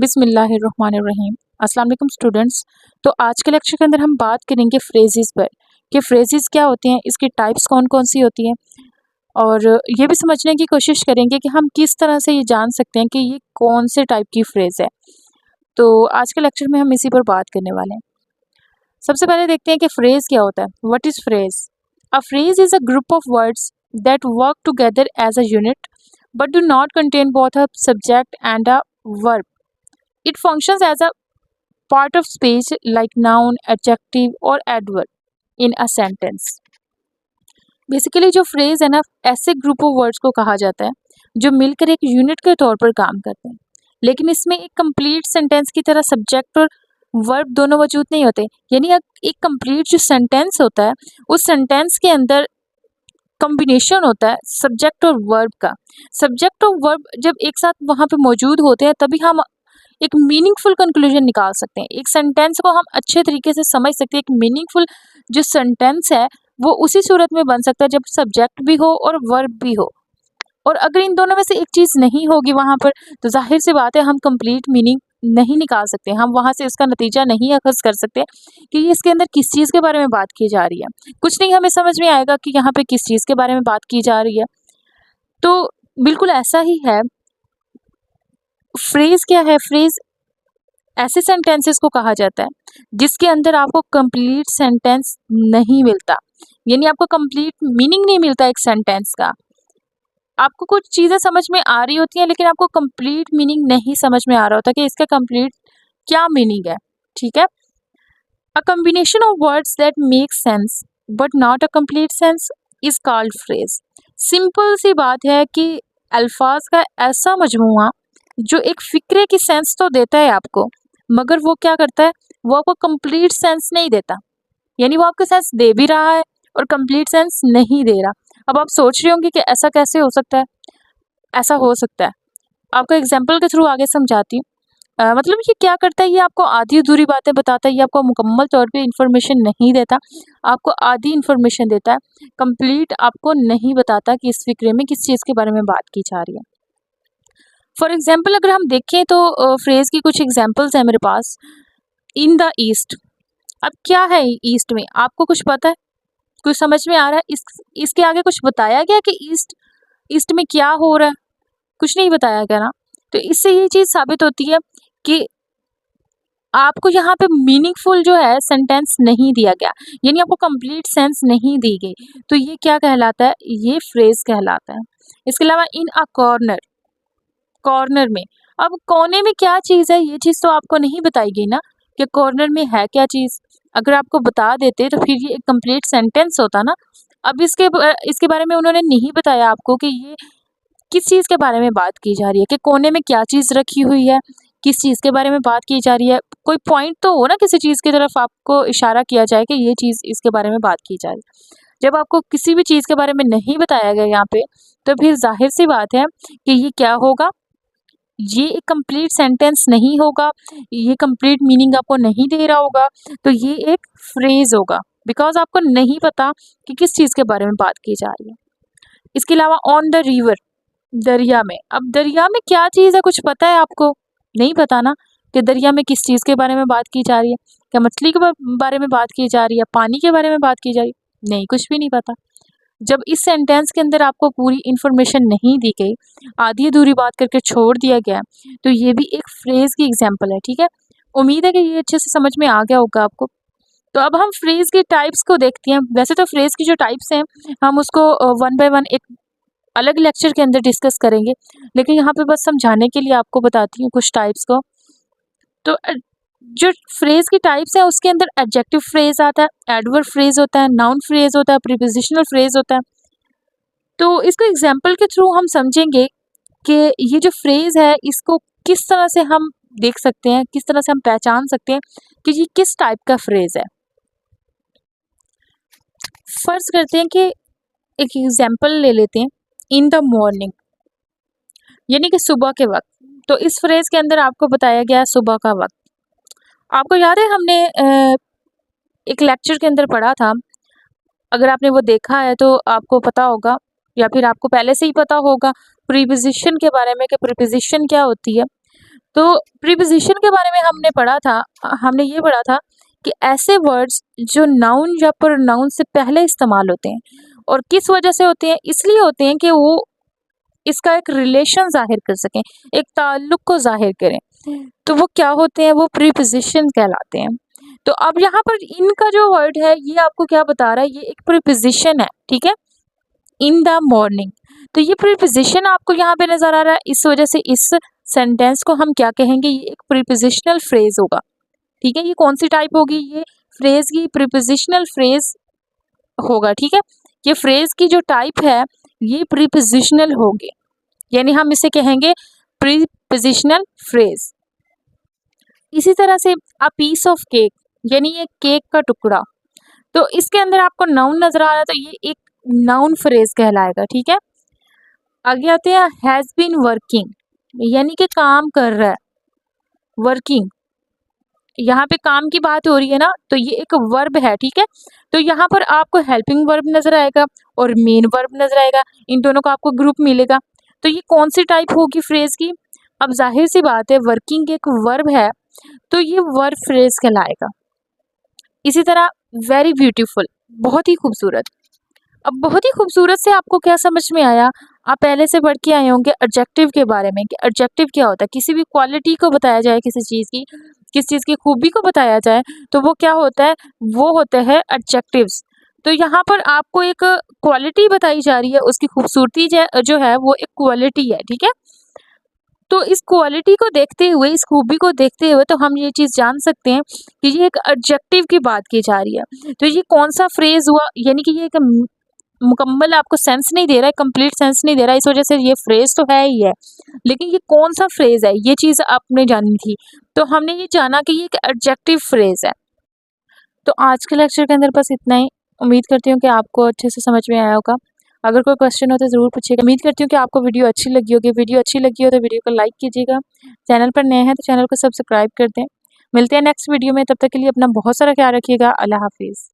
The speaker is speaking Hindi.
बिस्मिल्लाहिर्रहमानिर्रहीम। अस्सलाम वालेकुम स्टूडेंट्स। तो आज के लेक्चर के अंदर हम बात करेंगे फ्रेजेस पर कि फ्रेजेस क्या होते हैं, इसकी टाइप्स कौन कौन सी होती हैं, और ये भी समझने की कोशिश करेंगे कि हम किस तरह से ये जान सकते हैं कि ये कौन से टाइप की फ्रेज़ है। तो आज के लेक्चर में हम इसी पर बात करने वाले हैं। सबसे पहले देखते हैं कि फ्रेज़ क्या होता है। What is phrase? A phrase is a group of words that work together as a unit but do not contain both a subject and a verb. It functions as a part of speech like noun, adjective or adverb in a sentence. Basically जो फ्रेज है ना, ऐसे ग्रुप ऑफ वर्ड्स को कहा जाता है जो मिलकर एक यूनिट के तौर पर काम करते हैं, लेकिन इसमें एक कंप्लीट सेंटेंस की तरह सब्जेक्ट और वर्ब दोनों मौजूद नहीं होते। यानी एक कंप्लीट जो सेंटेंस होता है, उस सेंटेंस के अंदर कॉम्बिनेशन होता है सब्जेक्ट और वर्ब का। सब्जेक्ट और वर्ब जब एक साथ वहाँ पे मौजूद होते हैं, तभी हम एक मीनिंगफुल कंक्लूजन निकाल सकते हैं। एक सेंटेंस को हम अच्छे तरीके से समझ सकते हैं। एक मीनिंगफुल जो सेंटेंस है वो उसी सूरत में बन सकता है जब सब्जेक्ट भी हो और वर्ब भी हो। और अगर इन दोनों में से एक चीज़ नहीं होगी वहाँ पर, तो जाहिर सी बात है हम कंप्लीट मीनिंग नहीं निकाल सकते। हम वहाँ से इसका नतीजा नहीं अखज़ कर सकते कि ये इसके अंदर किस चीज़ के बारे में बात की जा रही है। कुछ नहीं हमें समझ में आएगा कि यहाँ पे किस चीज़ के बारे में बात की जा रही है। तो बिल्कुल ऐसा ही है। फ्रेज क्या है? फ्रेज ऐसे सेंटेंसेस को कहा जाता है जिसके अंदर आपको कंप्लीट सेंटेंस नहीं मिलता, यानी आपको कंप्लीट मीनिंग नहीं मिलता एक सेंटेंस का। आपको कुछ चीज़ें समझ में आ रही होती हैं, लेकिन आपको कंप्लीट मीनिंग नहीं समझ में आ रहा होता कि इसका कंप्लीट क्या मीनिंग है। ठीक है। A combination of words that make sense but not a complete sense is called phrase. Simple सी बात है कि अल्फाज का ऐसा मजमूआ जो एक फिक्रे की सेंस तो देता है आपको, मगर वो क्या करता है, वो आपको कंप्लीट सेंस नहीं देता। यानी वो आपको सेंस दे भी रहा है और कंप्लीट सेंस नहीं दे रहा। अब आप सोच रहे होंगे कि ऐसा कैसे हो सकता है। ऐसा हो सकता है, आपको एग्जाम्पल के थ्रू आगे समझाती हूँ। मतलब ये क्या करता है, ये आपको आधी अधूरी बातें बताता है, ये आपको मुकम्मल तौर पे इंफॉर्मेशन नहीं देता, आपको आधी इंफॉर्मेशन देता है, कंप्लीट आपको नहीं बताता कि इस फिक्रे में किस चीज़ के बारे में बात की जा रही है। फॉर एग्जाम्पल अगर हम देखें तो फ्रेज की कुछ एग्जाम्पल्स हैं मेरे पास। In the east. अब क्या है ईस्ट में, आपको कुछ पता है? कुछ समझ में आ रहा है? इसके आगे कुछ बताया गया कि ईस्ट ईस्ट में क्या हो रहा है? कुछ नहीं बताया गया ना। तो इससे ये चीज़ साबित होती है कि आपको यहाँ पे मीनिंगफुल जो है सेंटेंस नहीं दिया गया, यानी आपको कंप्लीट सेंस नहीं दी गई। तो ये क्या कहलाता है? ये फ्रेज कहलाता है। इसके अलावा इन अ कॉर्नर। कॉर्नर में, अब कोने में क्या चीज़ है, ये चीज़ तो आपको नहीं बताई गई ना कि कॉर्नर में है क्या चीज़। अगर आपको बता देते तो फिर ये एक कंप्लीट सेंटेंस होता ना। अब इसके बारे में उन्होंने नहीं बताया आपको कि ये किस चीज़ के बारे में बात की जा रही है, कि कोने में क्या चीज़ रखी हुई है, किस चीज़ के बारे में बात की जा रही है। कोई पॉइंट तो हो ना, किसी चीज़ की तरफ आपको इशारा किया जाए कि ये चीज़ इसके बारे में बात की जा रही है। जब आपको किसी भी चीज़ के बारे में नहीं बताया गया यहाँ पे, तो फिर जाहिर सी बात है कि ये क्या होगा, ये एक कंप्लीट सेंटेंस नहीं होगा, ये कंप्लीट मीनिंग आपको नहीं दे रहा होगा। तो ये एक फ्रेज होगा, बिकॉज आपको नहीं पता कि किस चीज़ के बारे में बात की जा रही है। इसके अलावा ऑन द रिवर। दरिया में, अब दरिया में क्या चीज़ है, कुछ पता है आपको? नहीं पता ना कि दरिया में किस चीज़ के बारे में बात की जा रही है। क्या मछली के बारे में बात की जा रही है, पानी के बारे में बात की जा रही है? नहीं, कुछ भी नहीं पता। जब इस सेंटेंस के अंदर आपको पूरी इन्फॉर्मेशन नहीं दी गई, आधी अधूरी बात करके छोड़ दिया गया, तो ये भी एक फ्रेज की एग्जांपल है। ठीक है। उम्मीद है कि ये अच्छे से समझ में आ गया होगा आपको। तो अब हम फ्रेज की टाइप्स को देखते हैं। वैसे तो फ्रेज की जो टाइप्स हैं, हम उसको वन बाय वन एक अलग लेक्चर के अंदर डिस्कस करेंगे, लेकिन यहाँ पे बस समझाने के लिए आपको बताती हूँ कुछ टाइप्स को। तो जो फ्रेज की टाइप्स है उसके अंदर एडजेक्टिव फ्रेज आता है, एडवर्ब फ्रेज होता है, नाउन फ्रेज होता है, प्रीपोजिशनल फ्रेज होता है। तो इसको एग्जाम्पल के थ्रू हम समझेंगे कि ये जो फ्रेज है इसको किस तरह से हम देख सकते हैं, किस तरह से हम पहचान सकते हैं कि ये किस टाइप का फ्रेज है। फर्ज करते हैं कि एक एग्जाम्पल ले लेते हैं, इन द मॉर्निंग, यानी कि सुबह के वक्त। तो इस फ्रेज के अंदर आपको बताया गया है सुबह का वक्त। आपको याद है हमने एक लेक्चर के अंदर पढ़ा था, अगर आपने वो देखा है तो आपको पता होगा, या फिर आपको पहले से ही पता होगा प्रीपोजिशन के बारे में कि प्रीपोजिशन क्या होती है। तो प्रीपोजिशन के बारे में हमने ये पढ़ा था कि ऐसे वर्ड्स जो नाउन या प्रोनाउन से पहले इस्तेमाल होते हैं, और किस वजह से होते हैं, इसलिए होते हैं कि वो इसका एक रिलेशन जाहिर कर सकें, एक ताल्लुक को जाहिर करें। तो वो क्या होते हैं, वो प्रीपोजिशन कहलाते हैं। तो अब यहाँ पर इनका जो वर्ड है ये आपको क्या बता रहा है, ये एक प्रीपोजिशन है, ठीक है, इन द मॉर्निंग। तो ये प्रीपोजिशन आपको यहाँ पे नजर आ रहा है, इस वजह से इस सेंटेंस को हम क्या कहेंगे, ये एक प्रीपोजिशनल फ्रेज होगा, ठीक है। ये कौन सी टाइप होगी, ये फ्रेज की प्रीपोजिशनल फ्रेज होगा, ठीक है। ये फ्रेज की जो टाइप है ये प्रीपोजिशनल होगी, यानी हम इसे कहेंगे प्रीपोजिशनल फ्रेज। इसी तरह से अ पीस ऑफ केक, यानी ये केक का टुकड़ा, तो इसके अंदर आपको नाउन नजर आ रहा है, तो ये एक नाउन फ्रेज कहलाएगा, ठीक है। आगे आते हैं हैज बीन वर्किंग, यानी कि काम कर रहा है, वर्किंग, यहाँ पे काम की बात हो रही है ना, तो ये एक वर्ब है, ठीक है। तो यहाँ पर आपको हेल्पिंग वर्ब नजर आएगा और मेन वर्ब नजर आएगा, इन दोनों का आपको ग्रुप मिलेगा। तो ये कौन सी टाइप होगी फ्रेज की, अब जाहिर सी बात है वर्किंग एक वर्ब है, तो ये वर्ब फ्रेज कहलाएगा। इसी तरह वेरी ब्यूटीफुल, बहुत ही खूबसूरत। अब बहुत ही खूबसूरत से आपको क्या समझ में आया, आप पहले से पढ़ के आए होंगे एडजेक्टिव के बारे में कि एडजेक्टिव क्या होता है, किसी भी क्वालिटी को बताया जाए, किस चीज़ की खूबी को बताया जाए, तो वो क्या होता है, वो होते हैं एडजेक्टिव्स। तो यहाँ पर आपको एक क्वालिटी बताई जा रही है, उसकी खूबसूरती जो है वो एक क्वालिटी है, ठीक है। तो इस क्वालिटी को देखते हुए, इस खूबी को देखते हुए, तो हम ये चीज़ जान सकते हैं कि ये एक एडजेक्टिव की बात की जा रही है। तो ये कौन सा फ्रेज हुआ, यानी कि ये एक मुकम्मल आपको सेंस नहीं दे रहा है, कंप्लीट सेंस नहीं दे रहा है, इस वजह से ये फ्रेज तो है ही है, लेकिन ये कौन सा फ्रेज है, ये चीज़ आपने जाननी थी। तो हमने ये जाना कि ये एक एडजेक्टिव फ्रेज है। तो आज के लेक्चर के अंदर बस इतना ही। उम्मीद करती हूँ कि आपको अच्छे से समझ में आया होगा। अगर कोई क्वेश्चन हो तो ज़रूर पूछिएगा। उम्मीद करती हूँ कि आपको वीडियो अच्छी लगी होगी। वीडियो अच्छी लगी हो तो वीडियो को लाइक कीजिएगा। चैनल पर नए हैं तो चैनल को सब्सक्राइब कर दें। मिलते हैं नेक्स्ट वीडियो में, तब तक के लिए अपना बहुत सारा ख्याल रखिएगा। अल्लाह हाफिज़।